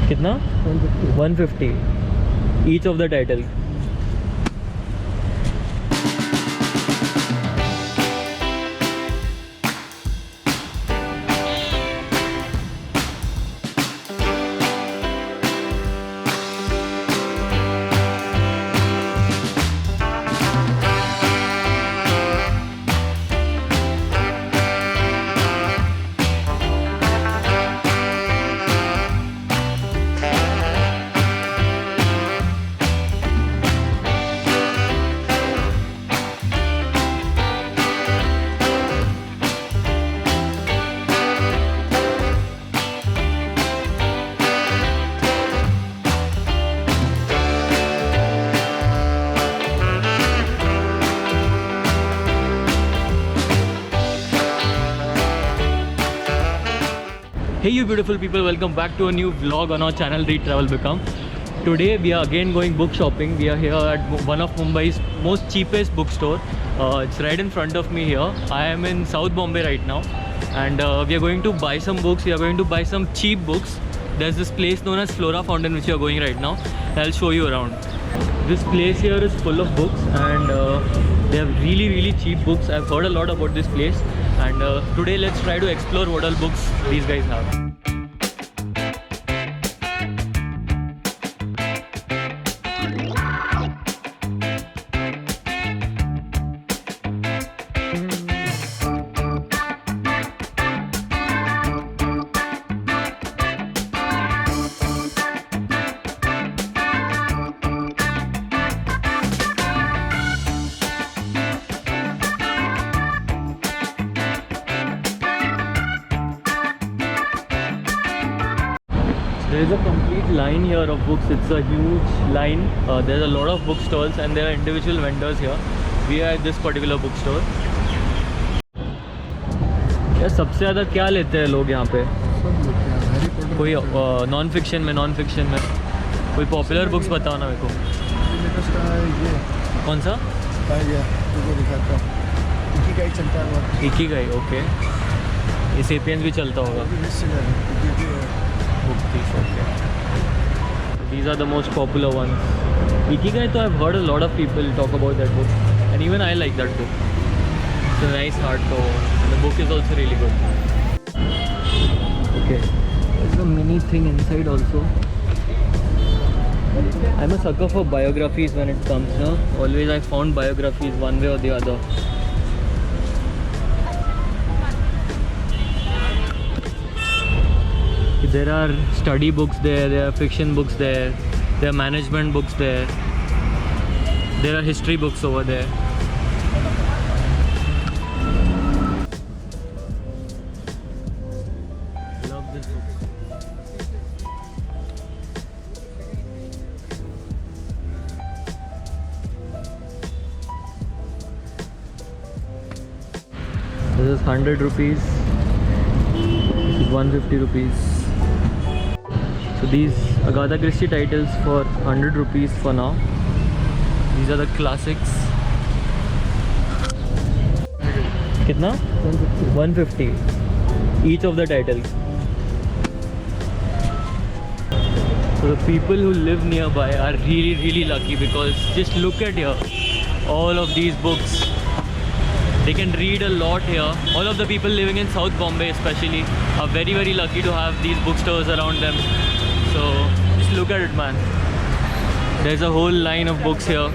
कितना? 150 each of the title. Hey you beautiful people, welcome back to a new vlog on our channel Read Travel Become. Today we are again going book shopping. We are here at one of Mumbai's most cheapest bookstore. It's right in front of me here. I am in South Bombay right now, and we are going to buy some books. We are going to buy some cheap books. There's this place known as Flora Fountain which we are going right now. I'll show you around. This place here is full of books, and they have really cheap books. I've heard a lot about this place, and today let's try to explore what all books these guys have. There is a complete line here of books. It's a huge line. There's a lot of bookstalls and there are individual vendors here. We are at this particular bookstore. यार सबसे ज़्यादा क्या लेते हैं लोग यहाँ पे? कोई नॉन फिक्शन में कोई पॉपुलर बुक्स बताओ ना मेरे को. कौन सा? इकिगाई. ओके, ये सेपियंस भी चलता होगा. Okay. These are the most popular ones. Ikigai, though, I've heard a lot of people talk about that book, and even I like that book. It's a nice hardcover, and the book is also really good. Okay, there's a mini thing inside also. I'm a sucker for biographies when it comes. No? Always I found biographies one way or the other. There are study books there, there are fiction books there, there are management books there, there are history books over there. Love this book. This is 100 rupees, this is 150 rupees. So these Agatha Christie titles for 100 rupees for now. These are the classics. कितना? 150 each of the titles. So the people who live nearby are really lucky, because just look at here, all of these books. They can read a lot here. All of the people living in South Bombay especially are very lucky to have these bookstores around them. So just look at it, man. There's a whole line of books here.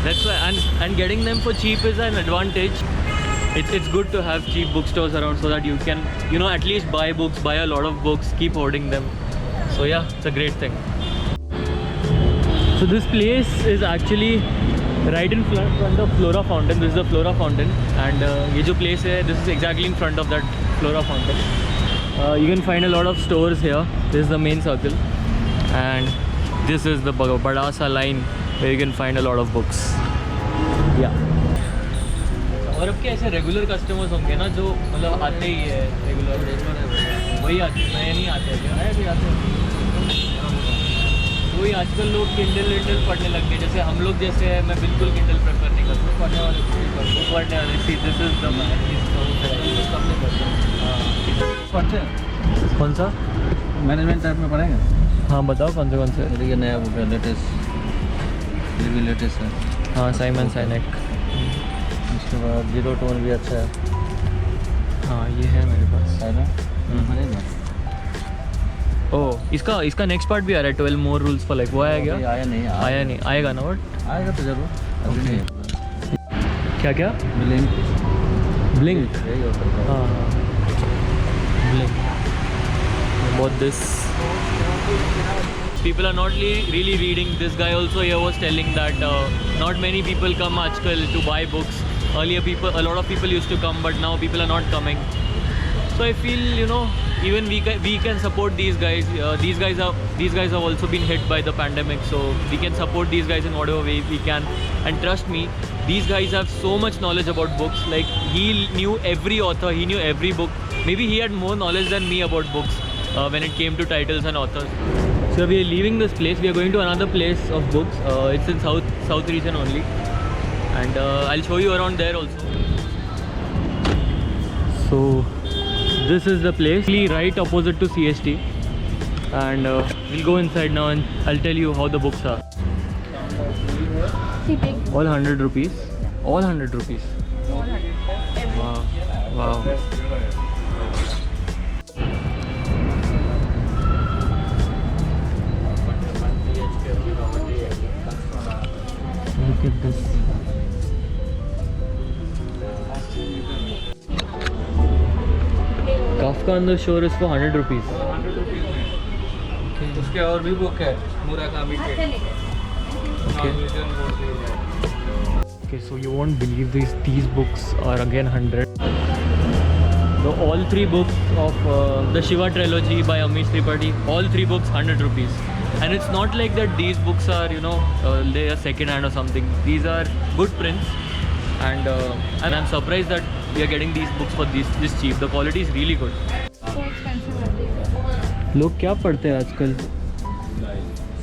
That's why, and getting them for cheap is an advantage. It's good to have cheap bookstores around so that you can, you know, at least buy books, buy a lot of books, keep hoarding them. So yeah, it's a great thing. So this place is actually right in front of Flora Fountain. This is the Flora Fountain, and ये जो place है, this is exactly in front of that Flora Fountain. You can find a lot of stores here. This is the main circle, and this is the bada sa line where you can find a lot of books. Yeah. और अब के ऐसे regular customers होंगे ना, जो मतलब आते ही है रेगुलर, वही आते हैं, नए नहीं आते हैं क्या? नए भी आते हैं. वही आजकल लोग किंडल पढ़ने लग गए. जैसे हम लोग जैसे है, मैं बिल्कुल किंडल प्रेफर नहीं करता. पढ़ने वाले see this is the man. कौन सा? मैनेजमेंट टाइप में पढ़ेंगे। हाँ बताओ कौन से ये नया बुक है, लेटेस्ट, ये भी लेटेस्ट है। हाँ साइमन साइनेक। उसके बाद जीरो टोन भी अच्छा है। हाँ ये है मेरे पास। है ना? पढ़ेगा। ओह इसका नेक्स्ट पार्ट भी आ रहा है, 12 मोर रूल्स फॉर लाइफ। वो आया क्या? अभी आया नहीं, आया नहीं, आएगा ना बट आएगा तो जरूर। अभी Okay. नहीं। क्या क्या? Blink blink. यही होता है। हाँ हाँ blink. About this, people are not really reading. This guy also here was telling that not many people come आजकल to buy books. Earlier a lot of people used to come, but now people are not coming. So I feel, even we can support these guys. These guys have also been hit by the pandemic, so we can support these guys in whatever way we can. And trust me, these guys have so much knowledge about books. Like he knew every author, he knew every book. Maybe he had more knowledge than me about books when it came to titles and authors. So we are leaving this place. We are going to another place of books. It's in south region only, and I'll show you around there also. So this is the place, right opposite to CST, and we'll go inside now and I'll tell you how the books are. All 100 rupees. All 100 rupees. Wow. Wow. Look at this. Kafka on the Shore is for 100 rupees. Okay. उसके और भी book है, Murakami के। Okay. Okay, so you won't believe these books are again 100. So all 3 books of the Shiva trilogy by Amish Tripathi, all 3 books 100 rupees. And it's not like that these books are, they are second hand or something. These are good prints, and I'm surprised that we are getting these books for this cheap. The quality is really good. So expensive are they? लोग क्या पढ़ते हैं आजकल?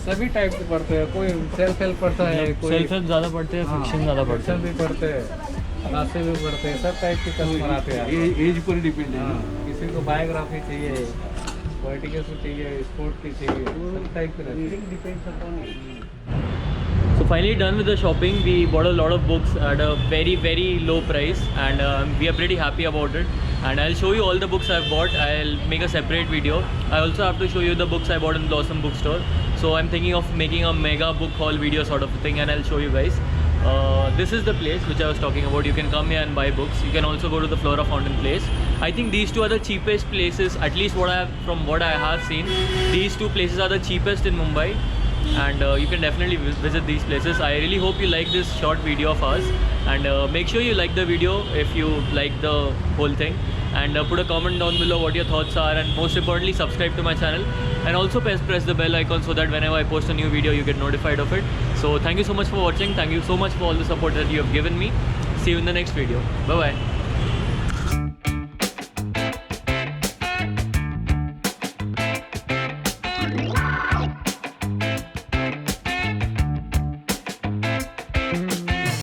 सभी type के पढ़ते हैं, कोई सेल्फ हेल्प पढ़ता है, कोई सेल्फ हेल्प ज़्यादा पढ़ते हैं, फिक्शन ज़्यादा पढ़ते फिक्शन हैं। भी पढ़ते हैं, क्लासे भी पढ़ते हैं, सब टाइप के कस्टमर आते हैं। एज पर डिपेंड है। किसी को बायोग्राफी चाहिए, पॉलिटिकल की चाहिए, स्पोर्ट की चाहिए, सब टाइप के रहते हैं। So finally done with the shopping. We bought a lot of books at a very low price, and we are pretty happy about it. And I'll show you all the books I've bought. I'll make a separate video. I also have to show you the books I bought in Blossom Bookstore. So I'm thinking of making a mega book haul video sort of thing, and I'll show you guys. This is the place which I was talking about. You can come here and buy books. You can also go to the Flora Fountain place. I think these two are the cheapest places, at least from what I have seen. These two places are the cheapest in Mumbai, and you can definitely visit these places. I really hope you like this short video of ours, and make sure you like the video if you like the whole thing, and put a comment down below what your thoughts are, and most importantly subscribe to my channel, and also press the bell icon so that whenever I post a new video you get notified of it. So thank you so much for watching. Thank you so much for all the support that you have given me. See you in the next video. Bye bye.